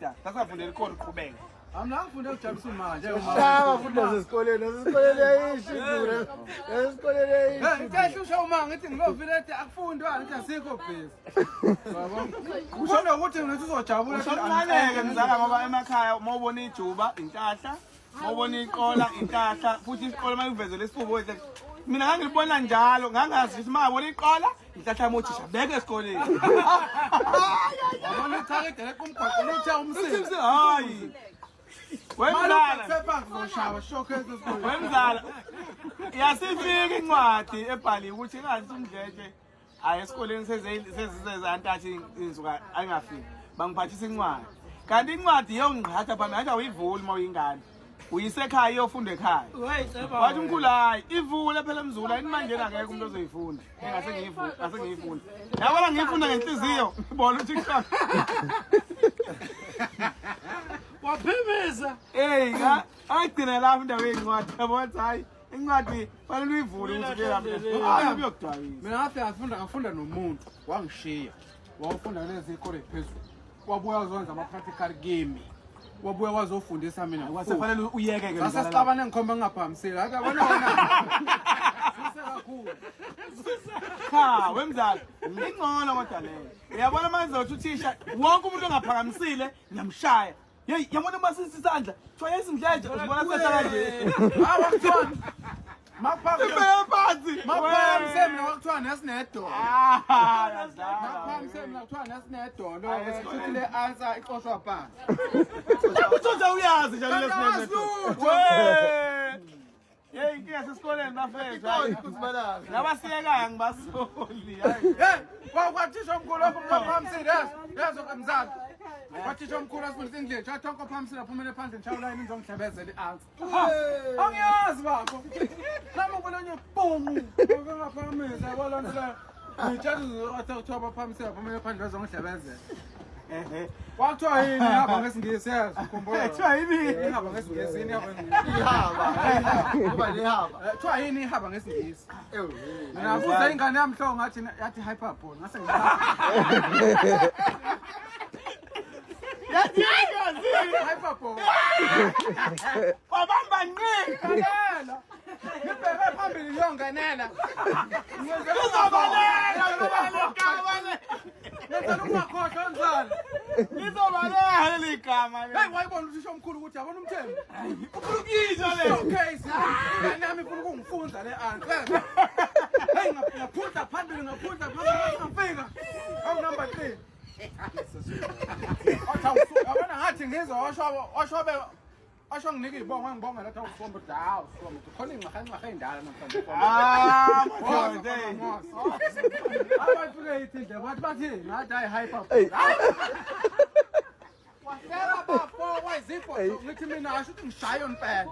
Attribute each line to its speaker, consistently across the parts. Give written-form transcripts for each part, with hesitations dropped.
Speaker 1: Victor tasafundela ikolo uqhubeka
Speaker 2: Amla ngifunda ukujabulisa manje
Speaker 3: Shaba futhi nasesikoleni eyishidure. Esikoleni eyishidure.
Speaker 2: Ngeke usho uma ngithi ngilovile ethi akufundwa ngithi asikho busy. Yabona? Ushona ukuthi ngithi uzojabula
Speaker 1: ushonqaleke mzala ngoba emakhaya mawubona ijuba intahla mawubona iqola intahla futhi iqola mayivezele isifubo wethu mina ngangilibona njalo ngangazi ukuthi mawubona iqola intahla mothisha beke esikoleni
Speaker 2: yabona itarget lekumgwaqo luthe umsisi
Speaker 1: hayi wemzala
Speaker 2: sepha ngoshawa showcase esikoleni
Speaker 1: wemzala yasifika incwadi ebhaliwe ukuthi kanti umdletshe ayi esikoleni sezizezantathi insuka ayingafiki bangiphathisa incwadi kanti incwadi yongiqhatha phambili athi awuyivuli mawuyingane uyisekhaya iyofunda ekhaya wathi umkhulu hayi ivule phela mzula yini manje ngeke umuntu ozoyifunda ngase ngiyifunda yabona ngiyifunda ngenhliziyo ibona ukuthi cha
Speaker 2: waphemeza
Speaker 1: ayigcina lapha indawo yencwadi yabona hayi incwadi fanele uyivule ukuthi lapha hayi uyokudayisa
Speaker 2: mina ngafunda nomuntu wangishiya wafunda lezi ikole phezulu wabuya uzonza ama practical game wabuya wazofundisa mina
Speaker 1: kwasefanele uyeke ke
Speaker 2: ngase sixabane ngikhomba ngingaphamiseli hayi yabona wena sise kakhulu
Speaker 1: wemzala ingcono kodwa leyo uyabona manje uthi uthisha wonke umuntu ongaphakamisile ngiyamshaya hey yabona masisi isandla kuthiwa yesimdleje uzibona sesakanje
Speaker 2: awakuthiwa
Speaker 1: maphansi
Speaker 2: maphamse mina wakuthiwa nesinedolo maphamse mina wakuthiwa nesinedolo futhi le answer ixoshwa phansi
Speaker 1: uthoza uyazi njalo lesinedolo hey inkinga sesikoleni bafethu hayi nabasiyekayo ngibasoli hayi
Speaker 2: kwathisha omkhulu ophamsile yazo kamzala wathisha omkhulu asifundisa indlela cha tonke ophamsile aphumele phandle nishawula yini ngizongihlebezela i-answer angiyazi bakho nami ubonanye bomu ngaphamisa yabona nto la ngitshathi uthiwa baphamsile aphumele phandle bazongihlebezela kwathiwa yini ihaba ngesingisi yazi ukhumbula
Speaker 1: kuthiwa yini
Speaker 2: ihaba ngesingisi yini
Speaker 3: Kuba lehaba.
Speaker 2: kuthiwa yini ihaba ngesingisi mina futhi ingane yamhlongo ngathi yathi hyperbole ngase
Speaker 1: yathi
Speaker 2: hyperbole
Speaker 1: wabamba nqi
Speaker 2: kanela ngibheke phambili yonganela ngicela ungakhohlwa nzala
Speaker 1: lizobaleka ligama
Speaker 2: hey wayibona uthisha omkhulu ukuthi yabona umthembu
Speaker 1: ukulukizwa le
Speaker 2: showcase ingane yami ifuna ukungifunza le answer hey ngaphutha phambili ngafika awu number 3 yabona ngathi ngizwa washobe asho nginika ibonga ngibonga lapha usombo dawo usombo khona ingxaxa endala namhlanje abafike ithinde bathi ngathi hayi hyper wasela bafo wayizipho ngithi mina asho ukuthi ngishaye onpela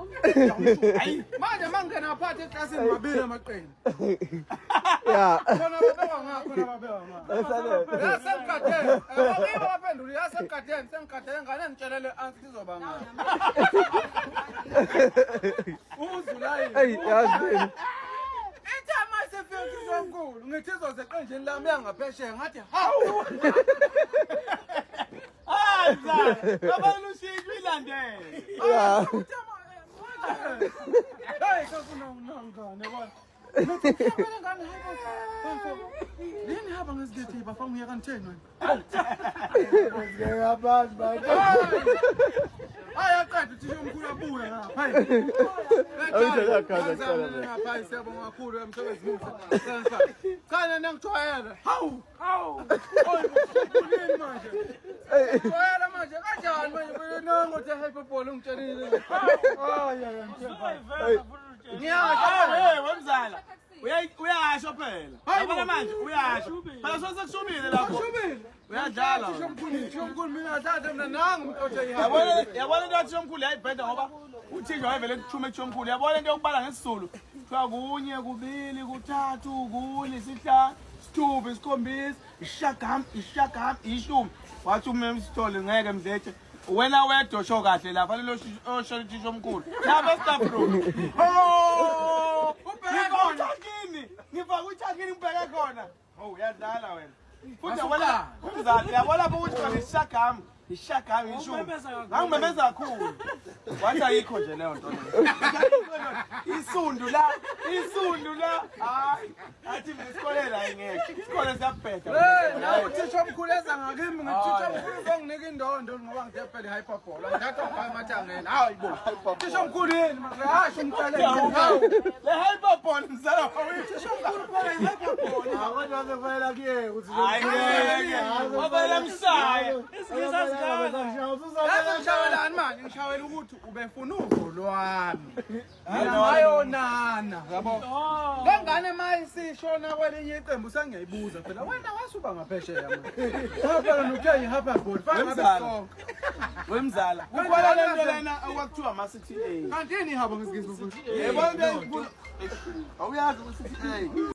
Speaker 2: hayi manje mangena phansi eklasini mabili amaqeni khona babewa ngakho yasemkadeni abakibo baphendula yasemkadeni sengikadeni ngane ngitshelele ansi izoba ngani uzulayi
Speaker 3: Hey, yazi.
Speaker 2: ithama sefike omkhulu ngithi izoze eqenjini lami yangaphesheya ngathi hawu
Speaker 1: hayi abantu ushintshwe ilandele
Speaker 2: hey kafuna unangane bana yini haba ngezigethi bafanga uya kantheni
Speaker 3: Ngeke abantu manje.
Speaker 2: ayaqeda uthi umkhulu abuye ngapha ngapha siyabonga kakhulu emsebenzini kana nangijwayela hawu oyini manje jwayela manje kanjani manje nangothi hyperbole ngitshelile
Speaker 1: hey wemzala uyasho phela yabona manje uyasho phela sosekushubile lapho uyadlala
Speaker 2: umkhulu mina thatha mina nangu umntothe
Speaker 1: yabona into yathi omkhulu yayibheda ngoba uthinjwa wayevele kuchume kuthi omkhulu yabona into yokubala ngesizulu kuthiwa kunye kubili kuthathu kune isihlanu isithupha isikhombisa ishagam ishumi wathi umemsithole ngeke mdletshe wena wedwa osho kahle la fanele osho uthisha omkhulu lapha staff room ngifaka uthakini ngibheke khona uyadlala wena futhi yabona umzali yabona ukuthi ngisishagama ishaka ngisho ngangimemeza kakhulu wathi ayikho nje leyo nto isundu la hayi athi isikoleni ayingeke isikole siyabheda
Speaker 2: uthisha omkhulu eza ngakimi ngithisha omkhulu zonginika indondo ngoba ngidepele hyperbole ndatho phaya mathangeni hayi bo uthisha omkhulu yini masasho umqale
Speaker 1: le hyperbole mzala
Speaker 2: uthisha omkhulu phela hyperbole
Speaker 3: Kodwa kufanele kuye ukuthi
Speaker 1: ayingeke wabela mshaya
Speaker 2: ngishawelani manje ngishawela ukuthi ubefuna uvo lwami mayonana yabo ngengane mayisishona kwelinye iqembu sengiyayibuza phela wena wasuba ngaphesheya manje phela nokuthe hyperbole fanele
Speaker 1: wemzala kukhona lento lena okwakuthiwa ama 68
Speaker 2: kanti yini ihaba ngesikhathi
Speaker 1: yebo awuyazi ukuthi 68